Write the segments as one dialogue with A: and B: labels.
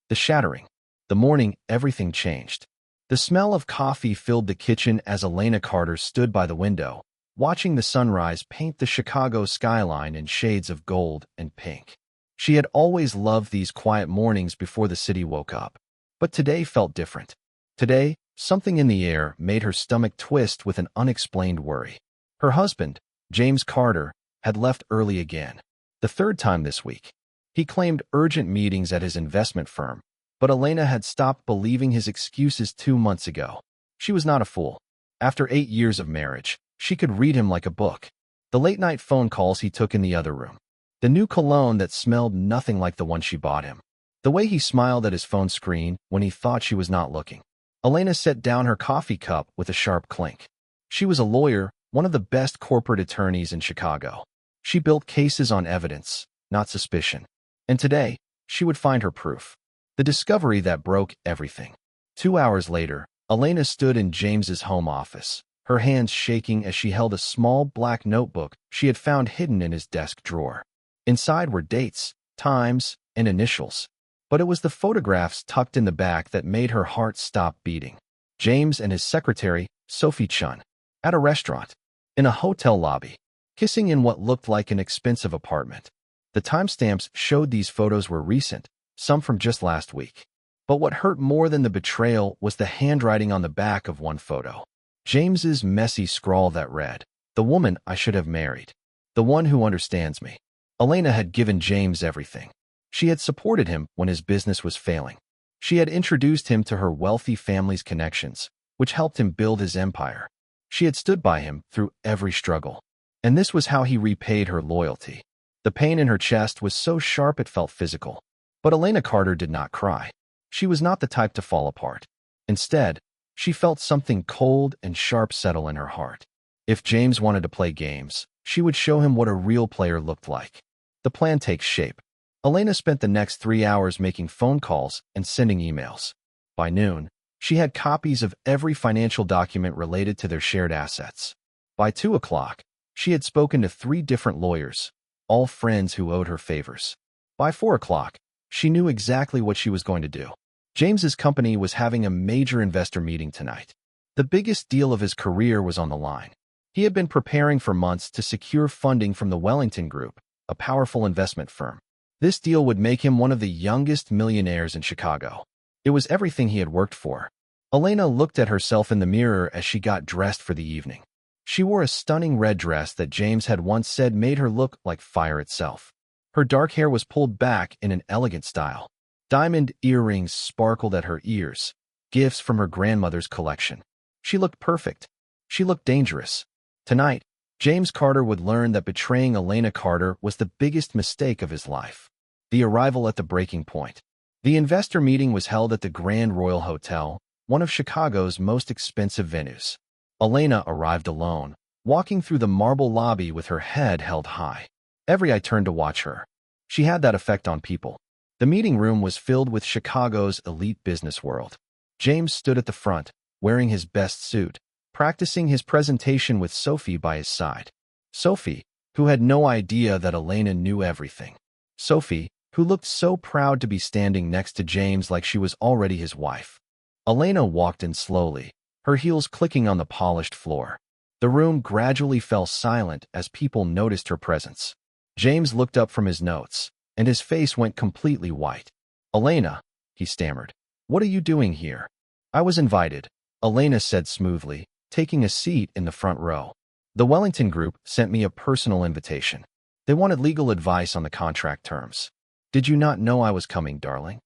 A: The shattering. The morning, everything changed. The smell of coffee filled the kitchen as Elena Carter stood by the window, watching the sunrise paint the Chicago skyline in shades of gold and pink. She had always loved these quiet mornings before the city woke up. But today felt different. Today, something in the air made her stomach twist with an unexplained worry. Her husband, James Carter, had left early again. The third time this week. He claimed urgent meetings at his investment firm, but Elena had stopped believing his excuses 2 months ago. She was not a fool. After 8 years of marriage, she could read him like a book. The late-night phone calls he took in the other room. The new cologne that smelled nothing like the one she bought him. The way he smiled at his phone screen when he thought she was not looking. Elena set down her coffee cup with a sharp clink. She was a lawyer, one of the best corporate attorneys in Chicago. She built cases on evidence, not suspicion. And today, she would find her proof. The discovery that broke everything. 2 hours later, Elena stood in James's home office, her hands shaking as she held a small black notebook she had found hidden in his desk drawer. Inside were dates, times, and initials. But it was the photographs tucked in the back that made her heart stop beating. James and his secretary, Sophie Chun, at a restaurant, in a hotel lobby, kissing in what looked like an expensive apartment. The timestamps showed these photos were recent, some from just last week. But what hurt more than the betrayal was the handwriting on the back of one photo. James's messy scrawl that read, "The woman I should have married. The one who understands me." Elena had given James everything. She had supported him when his business was failing. She had introduced him to her wealthy family's connections, which helped him build his empire. She had stood by him through every struggle. And this was how he repaid her loyalty. The pain in her chest was so sharp it felt physical. But Elena Carter did not cry. She was not the type to fall apart. Instead, she felt something cold and sharp settle in her heart. If James wanted to play games, she would show him what a real player looked like. The plan takes shape. Elena spent the next 3 hours making phone calls and sending emails. By noon, she had copies of every financial document related to their shared assets. By 2 o'clock, she had spoken to 3 different lawyers, all friends who owed her favors. By 4 o'clock, she knew exactly what she was going to do. James's company was having a major investor meeting tonight. The biggest deal of his career was on the line. He had been preparing for months to secure funding from the Wellington Group, a powerful investment firm. This deal would make him one of the youngest millionaires in Chicago. It was everything he had worked for. Elena looked at herself in the mirror as she got dressed for the evening. She wore a stunning red dress that James had once said made her look like fire itself. Her dark hair was pulled back in an elegant style. Diamond earrings sparkled at her ears, gifts from her grandmother's collection. She looked perfect. She looked dangerous. Tonight, James Carter would learn that betraying Elena Carter was the biggest mistake of his life. The arrival at the breaking point. The investor meeting was held at the Grand Royal Hotel, one of Chicago's most expensive venues. Elena arrived alone, walking through the marble lobby with her head held high. Every eye turned to watch her. She had that effect on people. The meeting room was filled with Chicago's elite business world. James stood at the front, wearing his best suit, practicing his presentation with Sophie by his side. Sophie, who had no idea that Elena knew everything. Sophie, who looked so proud to be standing next to James like she was already his wife. Elena walked in slowly, her heels clicking on the polished floor. The room gradually fell silent as people noticed her presence. James looked up from his notes, and his face went completely white. "Elena," he stammered, "what are you doing here?" "I was invited," Elena said smoothly, taking a seat in the front row. "The Wellington Group sent me a personal invitation. They wanted legal advice on the contract terms." "Did you not know I was coming, darling?"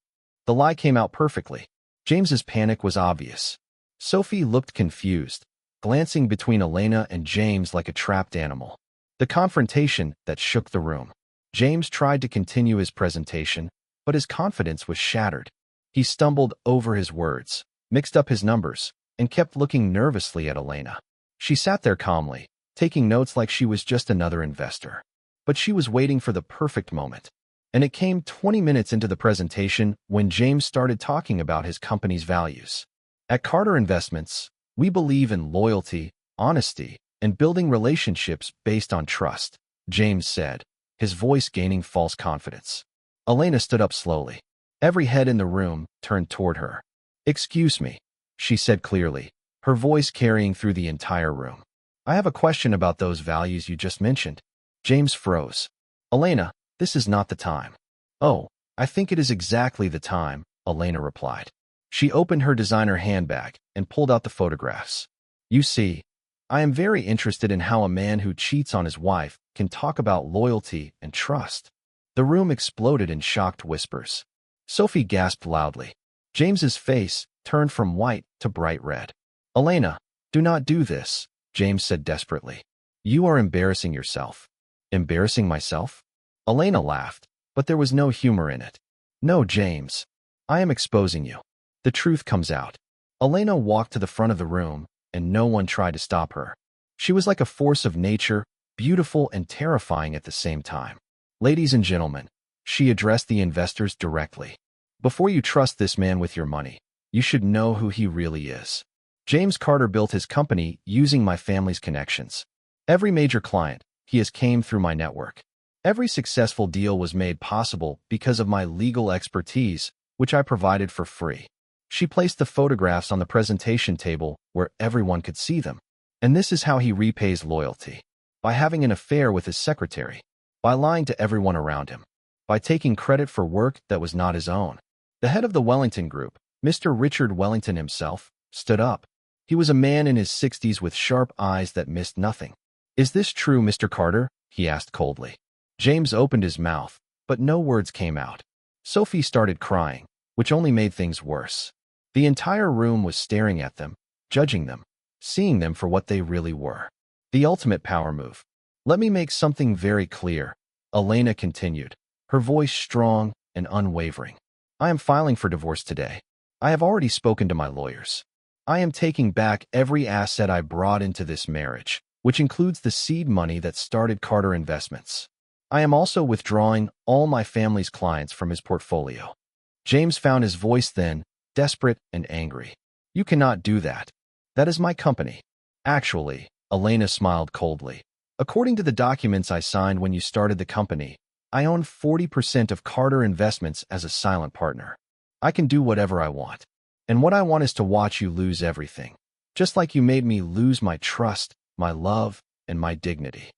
A: The lie came out perfectly. James's panic was obvious. Sophie looked confused, glancing between Elena and James like a trapped animal. The confrontation that shook the room. James tried to continue his presentation, but his confidence was shattered. He stumbled over his words, mixed up his numbers, and kept looking nervously at Elena. She sat there calmly, taking notes like she was just another investor. But she was waiting for the perfect moment. And it came 20 minutes into the presentation when James started talking about his company's values. "At Carter Investments, we believe in loyalty, honesty, and building relationships based on trust," James said, his voice gaining false confidence. Elena stood up slowly. Every head in the room turned toward her. "Excuse me," she said clearly, her voice carrying through the entire room. "I have a question about those values you just mentioned." James froze. "Elena, this is not the time." "Oh, I think it is exactly the time," Elena replied. She opened her designer handbag and pulled out the photographs. "You see, I am very interested in how a man who cheats on his wife can talk about loyalty and trust." The room exploded in shocked whispers. Sophie gasped loudly. James's face turned from white to bright red. "Elena, do not do this," James said desperately. "You are embarrassing yourself." "Embarrassing myself?" Elena laughed, but there was no humor in it. "No, James. I am exposing you. The truth comes out." Elena walked to the front of the room, and no one tried to stop her. She was like a force of nature, beautiful and terrifying at the same time. "Ladies and gentlemen," she addressed the investors directly. "Before you trust this man with your money, you should know who he really is. James Carter built his company using my family's connections. Every major client he has came through my network. Every successful deal was made possible because of my legal expertise, which I provided for free." She placed the photographs on the presentation table where everyone could see them. "And this is how he repays loyalty. By having an affair with his secretary. By lying to everyone around him. By taking credit for work that was not his own." The head of the Wellington Group, Mr. Richard Wellington himself, stood up. He was a man in his 60s with sharp eyes that missed nothing. "Is this true, Mr. Carter?" he asked coldly. James opened his mouth, but no words came out. Sophie started crying, which only made things worse. The entire room was staring at them, judging them, seeing them for what they really were. The ultimate power move. "Let me make something very clear," Elena continued, her voice strong and unwavering. "I am filing for divorce today. I have already spoken to my lawyers. I am taking back every asset I brought into this marriage, which includes the seed money that started Carter Investments. I am also withdrawing all my family's clients from his portfolio." James found his voice then, desperate and angry. "You cannot do that. That is my company." "Actually," Elena smiled coldly, "according to the documents I signed when you started the company, I own 40% of Carter Investments as a silent partner. I can do whatever I want. And what I want is to watch you lose everything. Just like you made me lose my trust, my love, and my dignity."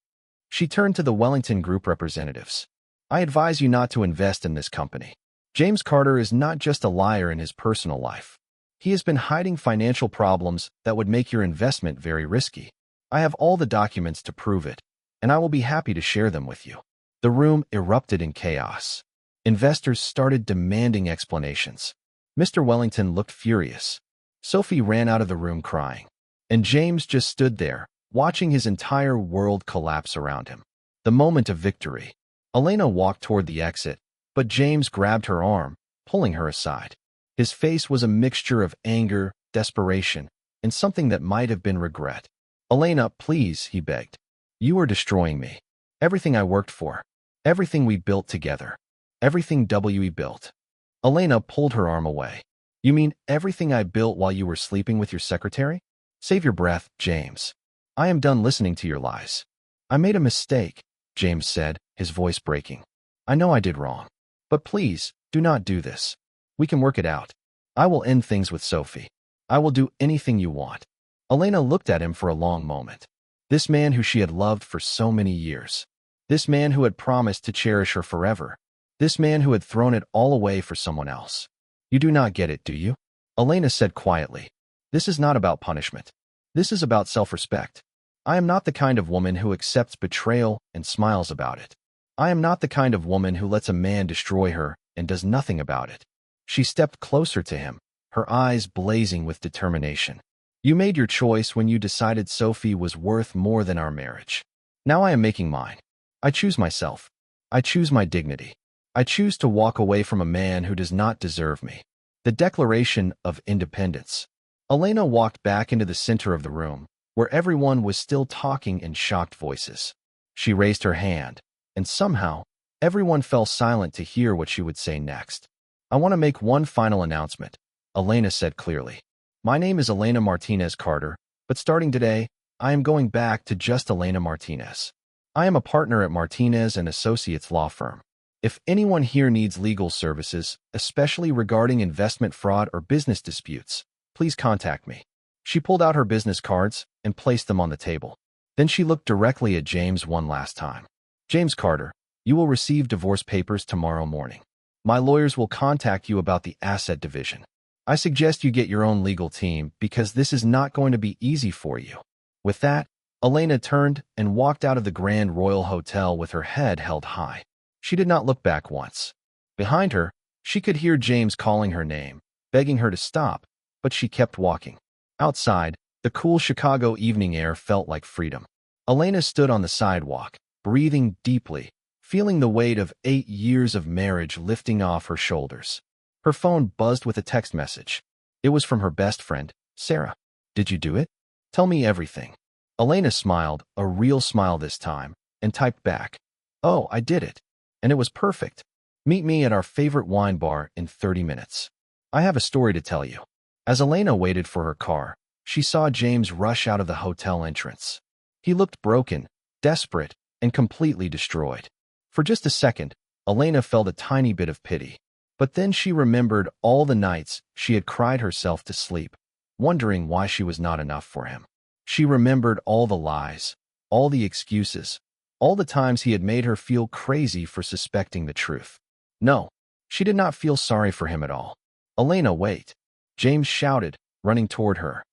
A: She turned to the Wellington Group representatives. "I advise you not to invest in this company. James Carter is not just a liar in his personal life. He has been hiding financial problems that would make your investment very risky. I have all the documents to prove it, and I will be happy to share them with you." The room erupted in chaos. Investors started demanding explanations. Mr. Wellington looked furious. Sophie ran out of the room crying. And James just stood there, watching his entire world collapse around him. The moment of victory. Elena walked toward the exit, but James grabbed her arm, pulling her aside. His face was a mixture of anger, desperation, and something that might have been regret. "Elena, please," he begged. "You are destroying me. Everything I worked for. Everything we built together. Everything WE built." Elena pulled her arm away. "You mean everything I built while you were sleeping with your secretary? Save your breath, James. I am done listening to your lies." "I made a mistake," James said, his voice breaking. "I know I did wrong. But please, do not do this. We can work it out. I will end things with Sophie. I will do anything you want." Elena looked at him for a long moment. This man who she had loved for so many years. This man who had promised to cherish her forever. This man who had thrown it all away for someone else. "You do not get it, do you?" Elena said quietly. "This is not about punishment. This is about self-respect. I am not the kind of woman who accepts betrayal and smiles about it. I am not the kind of woman who lets a man destroy her and does nothing about it." She stepped closer to him, her eyes blazing with determination. "You made your choice when you decided Sophie was worth more than our marriage. Now I am making mine. I choose myself. I choose my dignity. I choose to walk away from a man who does not deserve me." The Declaration of Independence. Elena walked back into the center of the room, where everyone was still talking in shocked voices. She raised her hand, and somehow, everyone fell silent to hear what she would say next. "I want to make one final announcement," Elena said clearly. "My name is Elena Martinez Carter, but starting today, I am going back to just Elena Martinez. I am a partner at Martinez and Associates law firm. If anyone here needs legal services, especially regarding investment fraud or business disputes, please contact me. She pulled out her business cards and placed them on the table. Then she looked directly at James one last time. James Carter, you will receive divorce papers tomorrow morning. My lawyers will contact you about the asset division. I suggest you get your own legal team because this is not going to be easy for you. With that, Elena turned and walked out of the Grand Royal Hotel with her head held high. She did not look back once. Behind her, she could hear James calling her name, begging her to stop, but she kept walking. Outside, the cool Chicago evening air felt like freedom. Elena stood on the sidewalk, breathing deeply, feeling the weight of 8 years of marriage lifting off her shoulders. Her phone buzzed with a text message. It was from her best friend, Sarah. Did you do it? Tell me everything. Elena smiled, a real smile this time, and typed back, "Oh, I did it. And it was perfect. Meet me at our favorite wine bar in 30 minutes. I have a story to tell you." As Elena waited for her car, she saw James rush out of the hotel entrance. He looked broken, desperate, and completely destroyed. For just a second, Elena felt a tiny bit of pity. But then she remembered all the nights she had cried herself to sleep, wondering why she was not enough for him. She remembered all the lies, all the excuses, all the times he had made her feel crazy for suspecting the truth. No, she did not feel sorry for him at all. "Elena, wait!" James shouted, running toward her.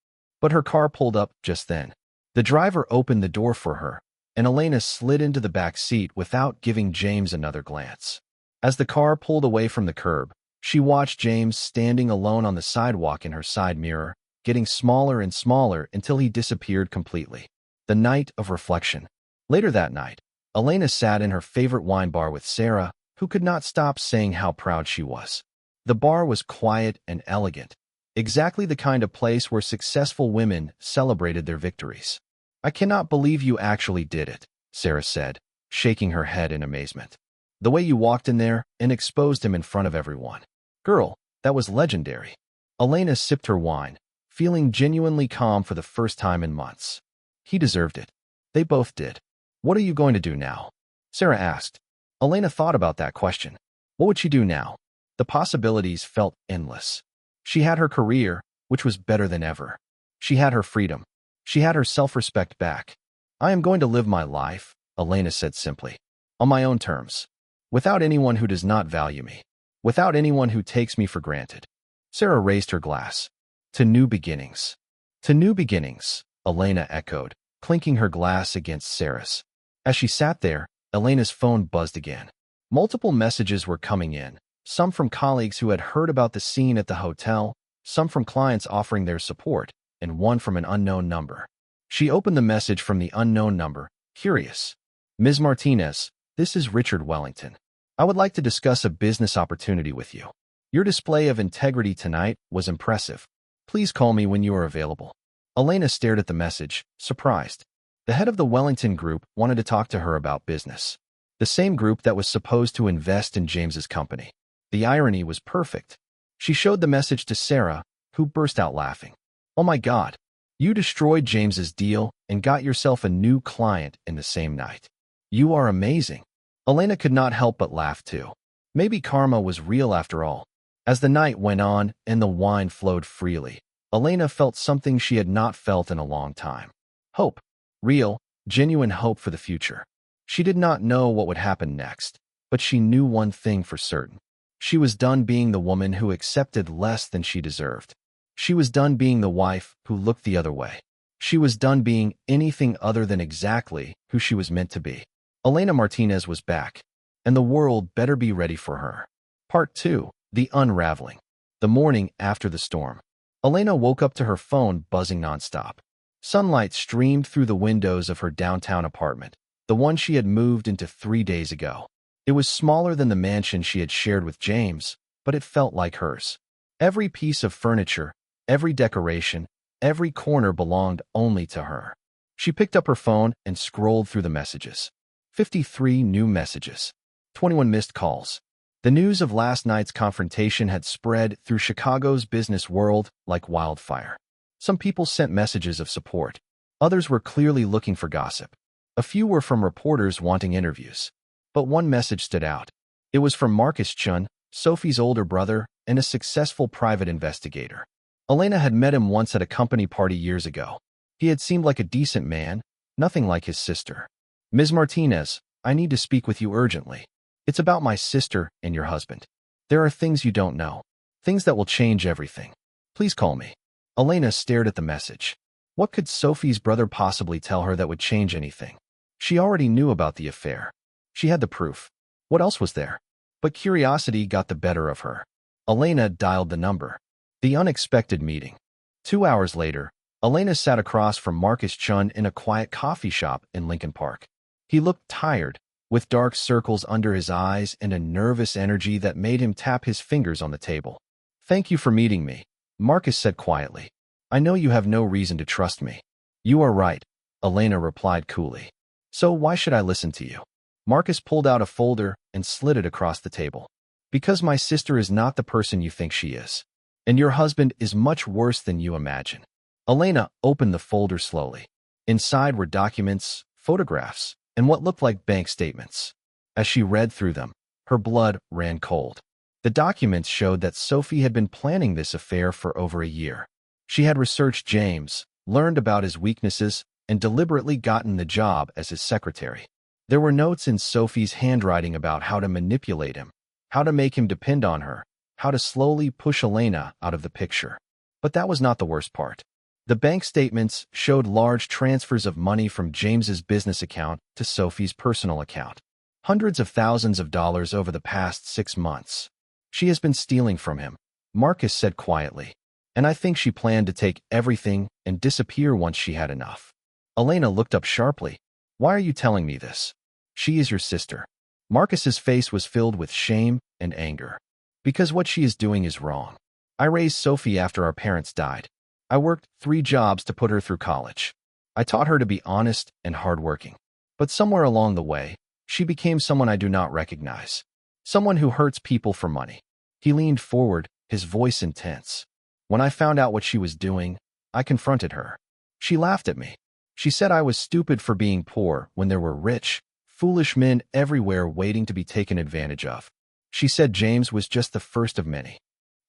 A: But her car pulled up just then. The driver opened the door for her, and Elena slid into the back seat without giving James another glance. As the car pulled away from the curb, she watched James standing alone on the sidewalk in her side mirror, getting smaller and smaller until he disappeared completely. The night of reflection. Later that night, Elena sat in her favorite wine bar with Sarah, who could not stop saying how proud she was. The bar was quiet and elegant, exactly the kind of place where successful women celebrated their victories. "I cannot believe you actually did it," Sarah said, shaking her head in amazement. "The way you walked in there and exposed him in front of everyone. Girl, that was legendary." Elena sipped her wine, feeling genuinely calm for the first time in months. He deserved it. They both did. "What are you going to do now?" Sarah asked. Elena thought about that question. What would she do now? The possibilities felt endless. She had her career, which was better than ever. She had her freedom. She had her self-respect back. "I am going to live my life," Elena said simply, "on my own terms. Without anyone who does not value me. Without anyone who takes me for granted." Sarah raised her glass. "To new beginnings." "To new beginnings," Elena echoed, clinking her glass against Sarah's. As she sat there, Elena's phone buzzed again. Multiple messages were coming in, some from colleagues who had heard about the scene at the hotel, some from clients offering their support, and one from an unknown number. She opened the message from the unknown number, curious. "Ms. Martinez, this is Richard Wellington. I would like to discuss a business opportunity with you. Your display of integrity tonight was impressive. Please call me when you are available." Elena stared at the message, surprised. The head of the Wellington Group wanted to talk to her about business. The same group that was supposed to invest in James's company. The irony was perfect. She showed the message to Sarah, who burst out laughing. "Oh my God, you destroyed James's deal and got yourself a new client in the same night. You are amazing." Elena could not help but laugh too. Maybe karma was real after all. As the night went on and the wine flowed freely, Elena felt something she had not felt in a long time. Hope. Real, genuine hope for the future. She did not know what would happen next, but she knew one thing for certain. She was done being the woman who accepted less than she deserved. She was done being the wife who looked the other way. She was done being anything other than exactly who she was meant to be. Elena Martinez was back, and the world better be ready for her. Part 2. The Unraveling. The morning after the storm. Elena woke up to her phone buzzing nonstop. Sunlight streamed through the windows of her downtown apartment, the one she had moved into 3 days ago. It was smaller than the mansion she had shared with James, but it felt like hers. Every piece of furniture, every decoration, every corner belonged only to her. She picked up her phone and scrolled through the messages. 53 new messages. 21 missed calls. The news of last night's confrontation had spread through Chicago's business world like wildfire. Some people sent messages of support. Others were clearly looking for gossip. A few were from reporters wanting interviews. But one message stood out. It was from Marcus Chun, Sophie's older brother and a successful private investigator. Elena had met him once at a company party years ago. He had seemed like a decent man, nothing like his sister. Ms. Martinez, I need to speak with you urgently. It's about my sister and your husband. There are things you don't know. Things that will change everything. Please call me. Elena stared at the message. What could Sophie's brother possibly tell her that would change anything? She already knew about the affair. She had the proof. What else was there? But curiosity got the better of her. Elena dialed the number. The unexpected meeting. 2 hours later, Elena sat across from Marcus Chun in a quiet coffee shop in Lincoln Park. He looked tired, with dark circles under his eyes and a nervous energy that made him tap his fingers on the table. Thank you for meeting me, Marcus said quietly. I know you have no reason to trust me. You are right, Elena replied coolly. So why should I listen to you? Marcus pulled out a folder and slid it across the table. Because my sister is not the person you think she is. And your husband is much worse than you imagine. Elena opened the folder slowly. Inside were documents, photographs, and what looked like bank statements. As she read through them, her blood ran cold. The documents showed that Sophie had been planning this affair for over a year. She had researched James, learned about his weaknesses, and deliberately gotten the job as his secretary. There were notes in Sophie's handwriting about how to manipulate him, how to make him depend on her, how to slowly push Elena out of the picture. But that was not the worst part. The bank statements showed large transfers of money from James's business account to Sophie's personal account. Hundreds of thousands of dollars over the past 6 months. She has been stealing from him, Marcus said quietly. And I think she planned to take everything and disappear once she had enough. Elena looked up sharply. Why are you telling me this? She is your sister. Marcus's face was filled with shame and anger. Because what she is doing is wrong. I raised Sophie after our parents died. I worked 3 jobs to put her through college. I taught her to be honest and hardworking. But somewhere along the way, she became someone I do not recognize. Someone who hurts people for money. He leaned forward, his voice intense. When I found out what she was doing, I confronted her. She laughed at me. She said I was stupid for being poor when there were rich, foolish men everywhere waiting to be taken advantage of. She said James was just the first of many.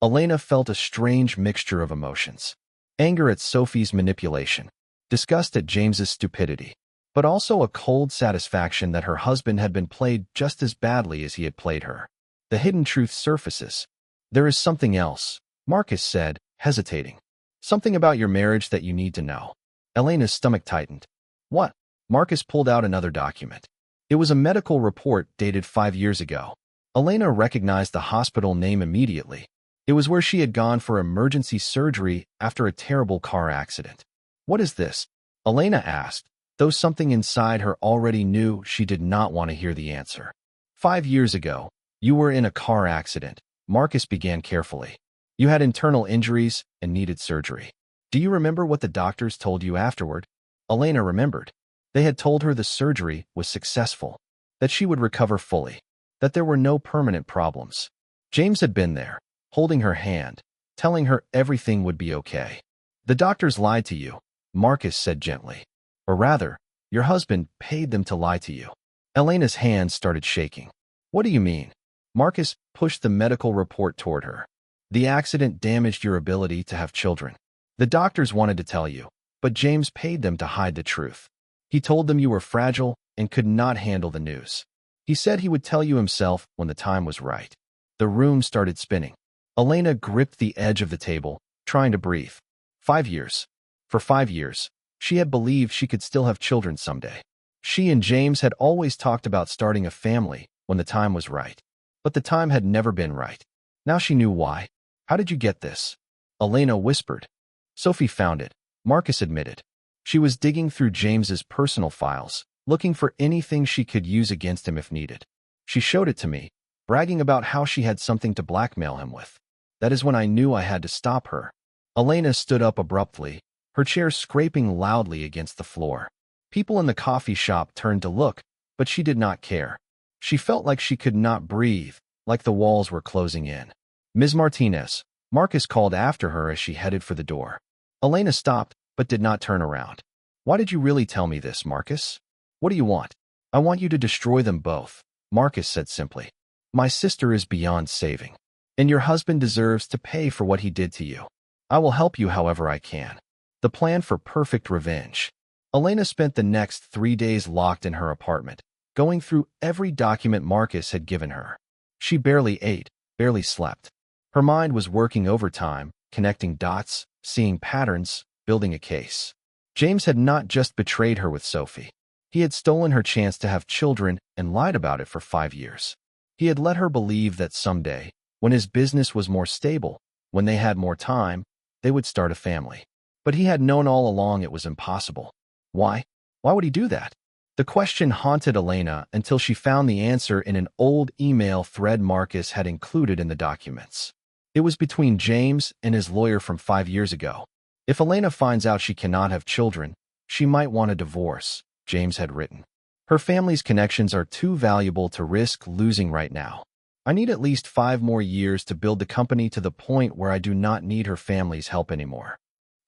A: Elena felt a strange mixture of emotions. Anger at Sophie's manipulation, disgust at James's stupidity, but also a cold satisfaction that her husband had been played just as badly as he had played her. The hidden truth surfaces. There is something else, Marcus said, hesitating. Something about your marriage that you need to know. Elena's stomach tightened. What? Marcus pulled out another document. It was a medical report dated 5 years ago. Elena recognized the hospital name immediately. It was where she had gone for emergency surgery after a terrible car accident. What is this? Elena asked, though something inside her already knew she did not want to hear the answer. 5 years ago, you were in a car accident, Marcus began carefully. You had internal injuries and needed surgery. Do you remember what the doctors told you afterward? Elena remembered. They had told her the surgery was successful, that she would recover fully, that there were no permanent problems. James had been there, holding her hand, telling her everything would be okay. The doctors lied to you, Marcus said gently. Or rather, your husband paid them to lie to you. Elena's hands started shaking. What do you mean? Marcus pushed the medical report toward her. The accident damaged your ability to have children. The doctors wanted to tell you, but James paid them to hide the truth. He told them you were fragile and could not handle the news. He said he would tell you himself when the time was right. The room started spinning. Elena gripped the edge of the table, trying to breathe. 5 years. For 5 years, she had believed she could still have children someday. She and James had always talked about starting a family when the time was right. But the time had never been right. Now she knew why. How did you get this? Elena whispered. Sophie found it, Marcus admitted. She was digging through James's personal files, looking for anything she could use against him if needed. She showed it to me, bragging about how she had something to blackmail him with. That is when I knew I had to stop her. Elena stood up abruptly, her chair scraping loudly against the floor. People in the coffee shop turned to look, but she did not care. She felt like she could not breathe, like the walls were closing in. Ms. Martinez, Marcus called after her as she headed for the door. Elena stopped, but did not turn around. Why did you really tell me this, Marcus? What do you want? I want you to destroy them both, Marcus said simply. My sister is beyond saving, and your husband deserves to pay for what he did to you. I will help you however I can. The plan for perfect revenge. Elena spent the next 3 days locked in her apartment, going through every document Marcus had given her. She barely ate, barely slept. Her mind was working overtime, connecting dots, seeing patterns, building a case. James had not just betrayed her with Sophie. He had stolen her chance to have children and lied about it for 5 years. He had let her believe that someday, when his business was more stable, when they had more time, they would start a family. But he had known all along it was impossible. Why? Why would he do that? The question haunted Elena until she found the answer in an old email thread Marcus had included in the documents. It was between James and his lawyer from 5 years ago. If Elena finds out she cannot have children, she might want a divorce, James had written. Her family's connections are too valuable to risk losing right now. I need at least 5 more years to build the company to the point where I do not need her family's help anymore.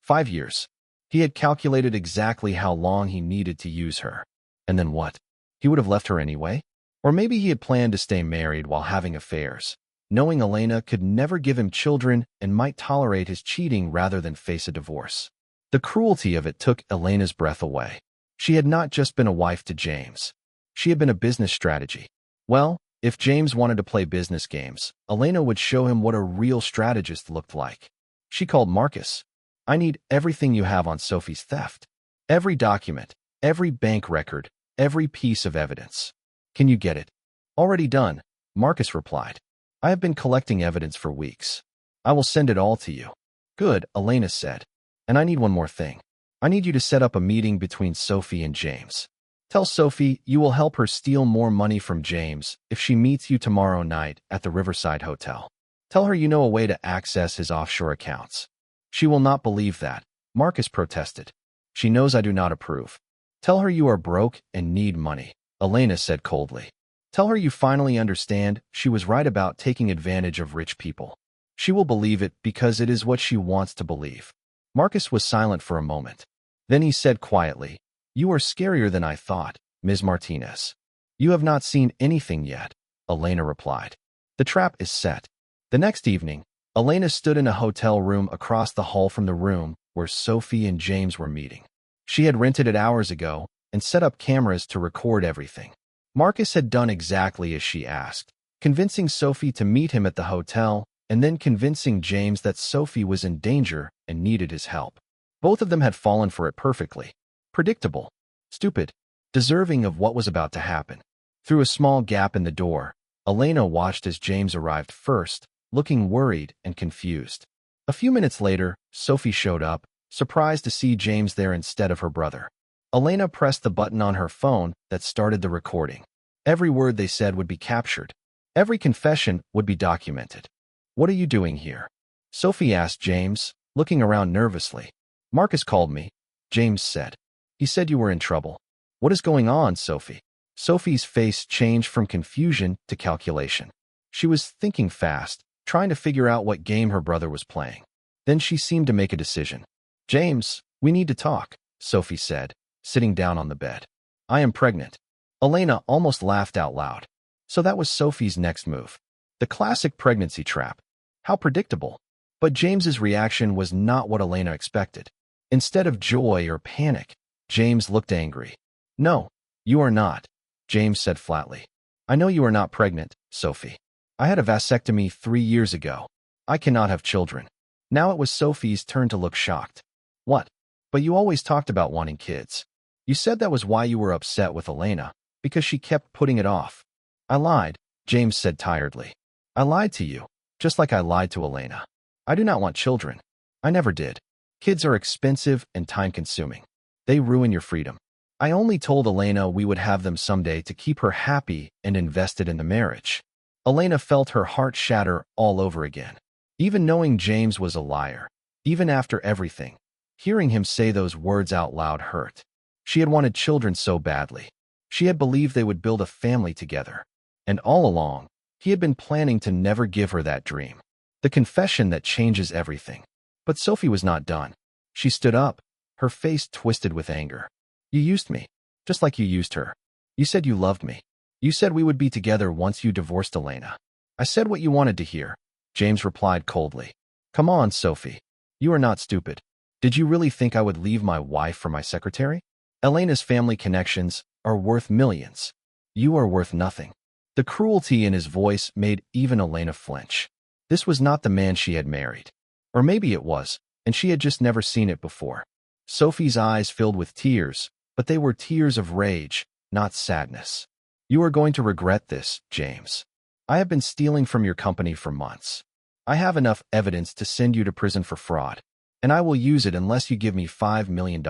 A: 5 years. He had calculated exactly how long he needed to use her. And then what? He would have left her anyway? Or maybe he had planned to stay married while having affairs, knowing Elena could never give him children and might tolerate his cheating rather than face a divorce. The cruelty of it took Elena's breath away. She had not just been a wife to James. She had been a business strategy. Well, if James wanted to play business games, Elena would show him what a real strategist looked like. She called Marcus. I need everything you have on Sophie's theft. Every document, every bank record, every piece of evidence. Can you get it? Already done, Marcus replied. I have been collecting evidence for weeks. I will send it all to you. Good, Elena said. And I need one more thing. I need you to set up a meeting between Sophie and James. Tell Sophie you will help her steal more money from James if she meets you tomorrow night at the Riverside Hotel. Tell her you know a way to access his offshore accounts. She will not believe that, Marcus protested. She knows I do not approve. Tell her you are broke and need money, Elena said coldly. Tell her you finally understand she was right about taking advantage of rich people. She will believe it because it is what she wants to believe. Marcus was silent for a moment. Then he said quietly, You are scarier than I thought, Ms. Martinez. You have not seen anything yet, Elena replied. The trap is set. The next evening, Elena stood in a hotel room across the hall from the room where Sophie and James were meeting. She had rented it hours ago and set up cameras to record everything. Marcus had done exactly as she asked, convincing Sophie to meet him at the hotel and then convincing James that Sophie was in danger and needed his help. Both of them had fallen for it perfectly. Predictable, stupid, deserving of what was about to happen. Through a small gap in the door, Elena watched as James arrived first, looking worried and confused. A few minutes later, Sophie showed up, surprised to see James there instead of her brother. Elena pressed the button on her phone that started the recording. Every word they said would be captured. Every confession would be documented. What are you doing here? Sophie asked James, looking around nervously. Marcus called me, James said. He said you were in trouble. What is going on, Sophie? Sophie's face changed from confusion to calculation. She was thinking fast, trying to figure out what game her brother was playing. Then she seemed to make a decision. James, we need to talk, Sophie said, sitting down on the bed. I am pregnant. Elena almost laughed out loud. So that was Sophie's next move. The classic pregnancy trap. How predictable. But James's reaction was not what Elena expected. Instead of joy or panic, James looked angry. No, you are not, James said flatly. I know you are not pregnant, Sophie. I had a vasectomy 3 years ago. I cannot have children. Now it was Sophie's turn to look shocked. What? But you always talked about wanting kids. You said that was why you were upset with Elena, because she kept putting it off. I lied, James said tiredly. I lied to you, just like I lied to Elena. I do not want children. I never did. Kids are expensive and time-consuming. They ruin your freedom. I only told Elena we would have them someday to keep her happy and invested in the marriage. Elena felt her heart shatter all over again. Even knowing James was a liar, even after everything, hearing him say those words out loud hurt. She had wanted children so badly. She had believed they would build a family together. And all along, he had been planning to never give her that dream. The confession that changes everything. But Sophie was not done. She stood up, her face twisted with anger. You used me, just like you used her. You said you loved me. You said we would be together once you divorced Elena. I said what you wanted to hear, James replied coldly. Come on, Sophie. You are not stupid. Did you really think I would leave my wife for my secretary? Elena's family connections are worth millions. You are worth nothing. The cruelty in his voice made even Elena flinch. This was not the man she had married. Or maybe it was, and she had just never seen it before. Sophie's eyes filled with tears, but they were tears of rage, not sadness. You are going to regret this, James. I have been stealing from your company for months. I have enough evidence to send you to prison for fraud, and I will use it unless you give me $5 million.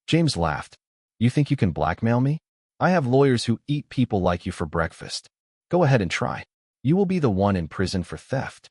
A: James laughed. You think you can blackmail me? I have lawyers who eat people like you for breakfast. Go ahead and try. You will be the one in prison for theft.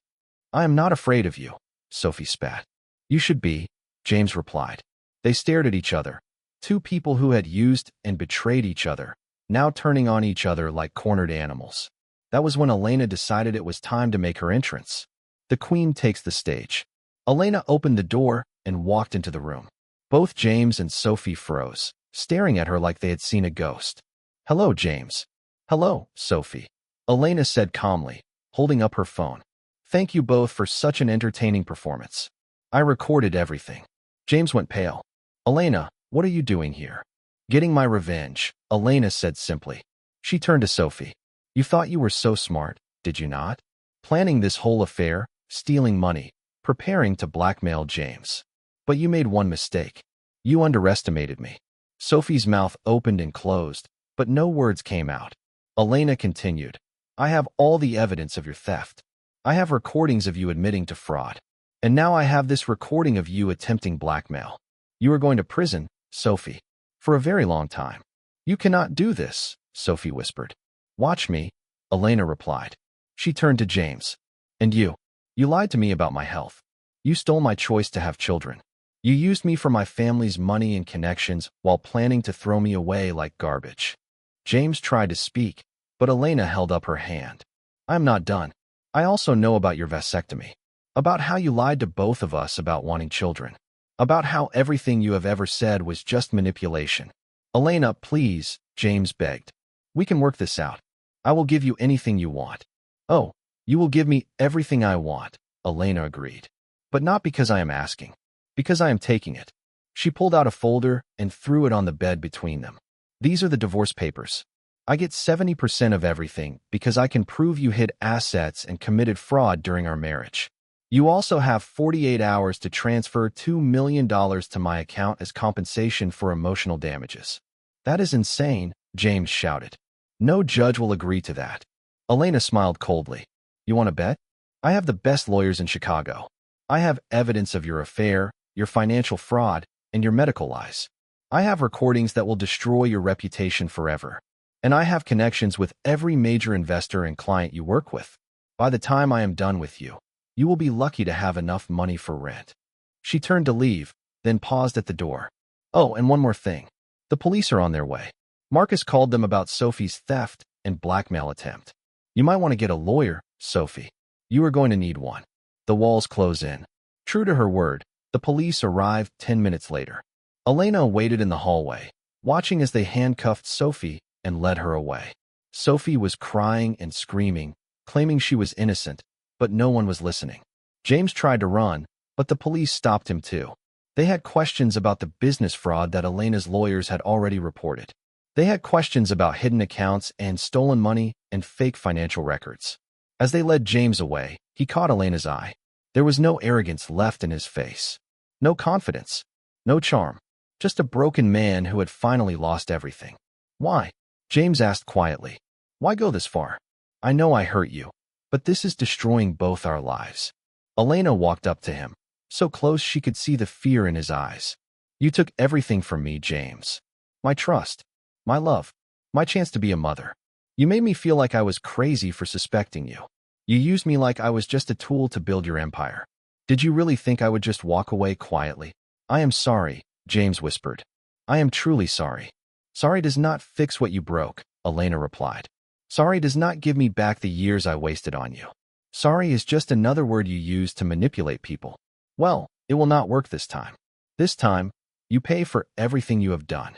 A: I am not afraid of you, Sophie spat. You should be, James replied. They stared at each other, two people who had used and betrayed each other, now turning on each other like cornered animals. That was when Elena decided it was time to make her entrance. The queen takes the stage. Elena opened the door and walked into the room. Both James and Sophie froze, staring at her like they had seen a ghost. Hello, James. Hello, Sophie. Elena said calmly, holding up her phone. Thank you both for such an entertaining performance. I recorded everything. James went pale. Elena, what are you doing here? Getting my revenge, Elena said simply. She turned to Sophie. You thought you were so smart, did you not? Planning this whole affair, stealing money, preparing to blackmail James. But you made one mistake. You underestimated me. Sophie's mouth opened and closed, but no words came out. Elena continued. I have all the evidence of your theft. I have recordings of you admitting to fraud. And now I have this recording of you attempting blackmail. You are going to prison, Sophie, for a very long time. You cannot do this, Sophie whispered. Watch me, Elena replied. She turned to James. And you lied to me about my health. You stole my choice to have children. You used me for my family's money and connections while planning to throw me away like garbage. James tried to speak, but Elena held up her hand. I'm not done. I also know about your vasectomy. About how you lied to both of us about wanting children. About how everything you have ever said was just manipulation. Elena, please, James begged. We can work this out. I will give you anything you want. Oh, you will give me everything I want, Elena agreed. But not because I am asking. Because I am taking it. She pulled out a folder and threw it on the bed between them. These are the divorce papers. I get 70% of everything because I can prove you hid assets and committed fraud during our marriage. You also have 48 hours to transfer $2 million to my account as compensation for emotional damages. That is insane, James shouted. No judge will agree to that. Elena smiled coldly. You want to bet? I have the best lawyers in Chicago. I have evidence of your affair, your financial fraud, and your medical lies. I have recordings that will destroy your reputation forever. And I have connections with every major investor and client you work with. By the time I am done with you, you will be lucky to have enough money for rent. She turned to leave, then paused at the door. Oh, and one more thing. The police are on their way. Marcus called them about Sophie's theft and blackmail attempt. You might want to get a lawyer, Sophie. You are going to need one. The walls close in. True to her word, the police arrived 10 minutes later. Elena waited in the hallway, watching as they handcuffed Sophie and led her away. Sophie was crying and screaming, claiming she was innocent, but no one was listening. James tried to run, but the police stopped him too. They had questions about the business fraud that Elena's lawyers had already reported. They had questions about hidden accounts and stolen money and fake financial records. As they led James away, he caught Elena's eye. There was no arrogance left in his face. No confidence. No charm. Just a broken man who had finally lost everything. Why? James asked quietly. Why go this far? I know I hurt you, but this is destroying both our lives. Elena walked up to him, so close she could see the fear in his eyes. You took everything from me, James. My trust. My love. My chance to be a mother. You made me feel like I was crazy for suspecting you. You used me like I was just a tool to build your empire. Did you really think I would just walk away quietly? I am sorry, James whispered. I am truly sorry. Sorry does not fix what you broke, Elena replied. Sorry does not give me back the years I wasted on you. Sorry is just another word you use to manipulate people. Well, it will not work this time. This time, you pay for everything you have done.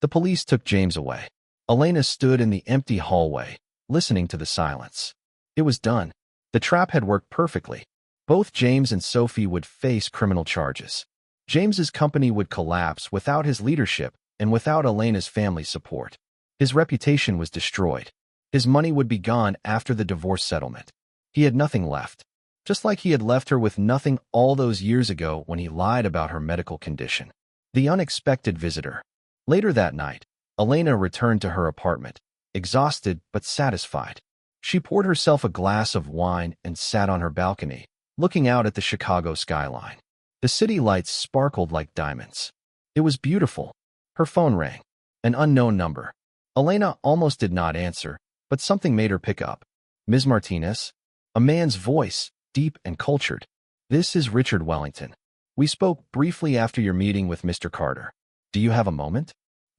A: The police took James away. Elena stood in the empty hallway, listening to the silence. It was done. The trap had worked perfectly. Both James and Sophie would face criminal charges. James's company would collapse without his leadership and without Elena's family support. His reputation was destroyed. His money would be gone after the divorce settlement. He had nothing left. Just like he had left her with nothing all those years ago when he lied about her medical condition. The unexpected visitor. Later that night, Elena returned to her apartment, exhausted but satisfied. She poured herself a glass of wine and sat on her balcony, looking out at the Chicago skyline. The city lights sparkled like diamonds. It was beautiful. Her phone rang. An unknown number. Elena almost did not answer, but something made her pick up. Ms. Martinez? A man's voice, deep and cultured. This is Richard Wellington. We spoke briefly after your meeting with Mr. Carter. Do you have a moment?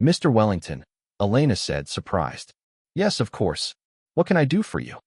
A: Mr. Wellington, Elena said, surprised. Yes, of course. What can I do for you?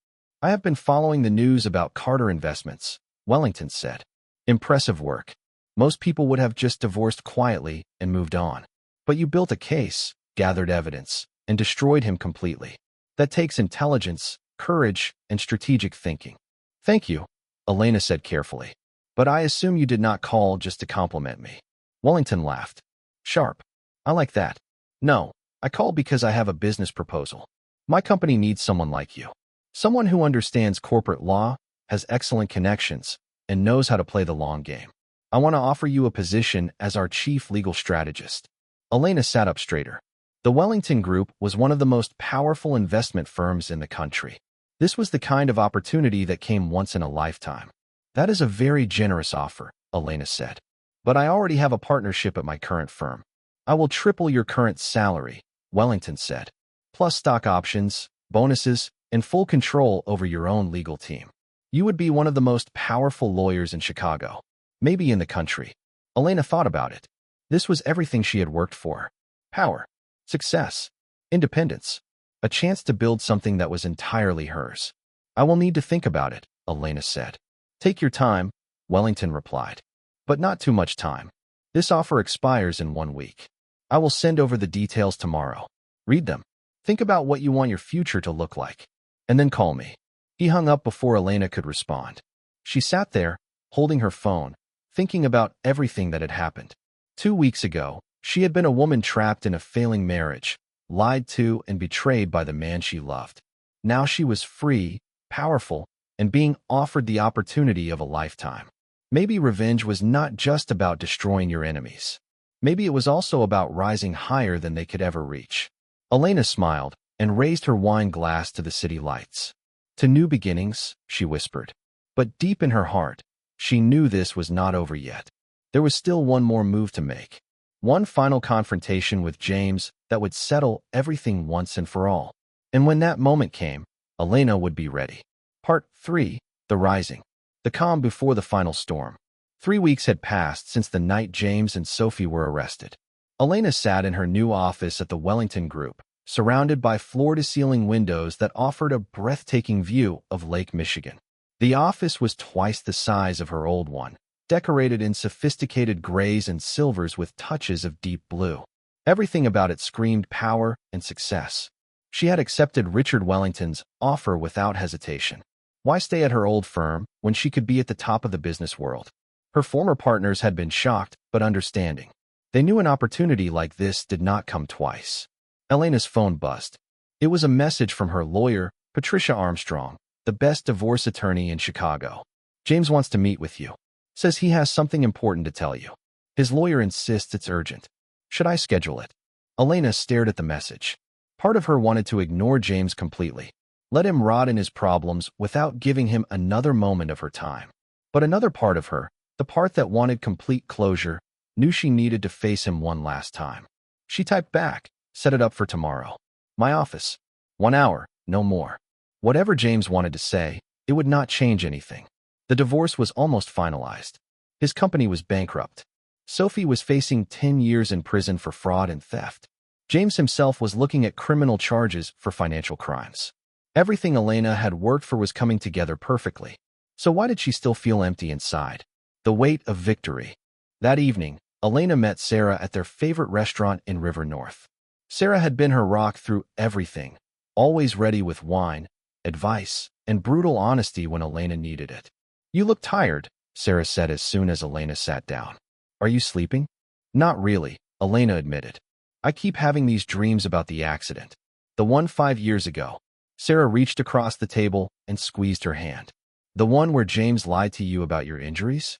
A: I have been following the news about Carter Investments, Wellington said. Impressive work. Most people would have just divorced quietly and moved on. But you built a case, gathered evidence, and destroyed him completely. That takes intelligence, courage, and strategic thinking. Thank you, Elena said carefully. But I assume you did not call just to compliment me. Wellington laughed. Sharp. I like that. No, I called because I have a business proposal. My company needs someone like you. Someone who understands corporate law, has excellent connections, and knows how to play the long game. I want to offer you a position as our chief legal strategist. Elena sat up straighter. The Wellington Group was one of the most powerful investment firms in the country. This was the kind of opportunity that came once in a lifetime. That is a very generous offer, Elena said. But I already have a partnership at my current firm. I will triple your current salary, Wellington said, plus stock options, bonuses, and full control over your own legal team. You would be one of the most powerful lawyers in Chicago, maybe in the country. Elena thought about it. This was everything she had worked for. Power, success, independence, a chance to build something that was entirely hers. I will need to think about it, Elena said. Take your time, Wellington replied. But not too much time. This offer expires in 1 week. I will send over the details tomorrow. Read them. Think about what you want your future to look like. And then call me. He hung up before Elena could respond. She sat there, holding her phone, thinking about everything that had happened. 2 weeks ago, she had been a woman trapped in a failing marriage, lied to and betrayed by the man she loved. Now she was free, powerful, and being offered the opportunity of a lifetime. Maybe revenge was not just about destroying your enemies. Maybe it was also about rising higher than they could ever reach. Elena smiled and raised her wine glass to the city lights. To new beginnings, she whispered. But deep in her heart, she knew this was not over yet. There was still one more move to make. One final confrontation with James that would settle everything once and for all. And when that moment came, Elena would be ready. Part 3. The Rising. The calm before the final storm. 3 weeks had passed since the night James and Sophie were arrested. Elena sat in her new office at the Wellington Group, surrounded by floor-to-ceiling windows that offered a breathtaking view of Lake Michigan. The office was twice the size of her old one, decorated in sophisticated grays and silvers with touches of deep blue. Everything about it screamed power and success. She had accepted Richard Wellington's offer without hesitation. Why stay at her old firm when she could be at the top of the business world? Her former partners had been shocked but understanding. They knew an opportunity like this did not come twice. Elena's phone buzzed. It was a message from her lawyer, Patricia Armstrong, the best divorce attorney in Chicago. James wants to meet with you. Says he has something important to tell you. His lawyer insists it's urgent. Should I schedule it? Elena stared at the message. Part of her wanted to ignore James completely. Let him rot in his problems without giving him another moment of her time. But another part of her, the part that wanted complete closure, knew she needed to face him one last time. She typed back, set it up for tomorrow. My office. 1 hour, no more. Whatever James wanted to say, it would not change anything. The divorce was almost finalized. His company was bankrupt. Sophie was facing 10 years in prison for fraud and theft. James himself was looking at criminal charges for financial crimes. Everything Elena had worked for was coming together perfectly. So why did she still feel empty inside? The weight of victory. That evening, Elena met Sarah at their favorite restaurant in River North. Sarah had been her rock through everything, always ready with wine, advice, and brutal honesty when Elena needed it. You look tired, Sarah said as soon as Elena sat down. Are you sleeping? Not really, Elena admitted. I keep having these dreams about the accident. The one 5 years ago. Sarah reached across the table and squeezed her hand. The one where James lied to you about your injuries?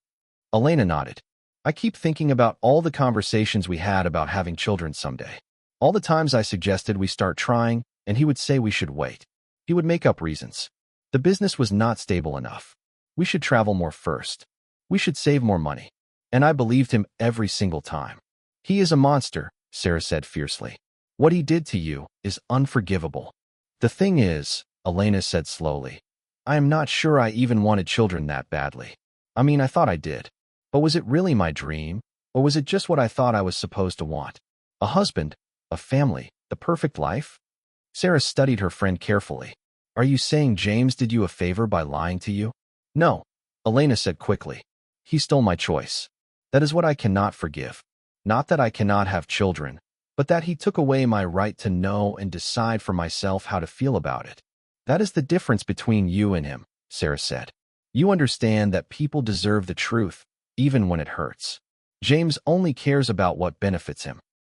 A: Elena nodded. I keep thinking about all the conversations we had about having children someday. All the times I suggested we start trying, and he would say we should wait. He would make up reasons. The business was not stable enough. We should travel more first. We should save more money. And I believed him every single time. He is a monster, Sarah said fiercely. What he did to you is unforgivable. The thing is, Elena said slowly, I am not sure I even wanted children that badly. I mean, I thought I did. But was it really my dream? Or was it just what I thought I was supposed to want? A husband, a family, the perfect life? Sarah studied her friend carefully. Are you saying James did you a favor by lying to you? No, Elena said quickly. He stole my choice. That is what I cannot forgive. Not that I cannot have children, but that he took away my right to know and decide for myself how to feel about it. That is the difference between you and him, Sarah said. You understand that people deserve the truth, even when it hurts. James only cares about what benefits him.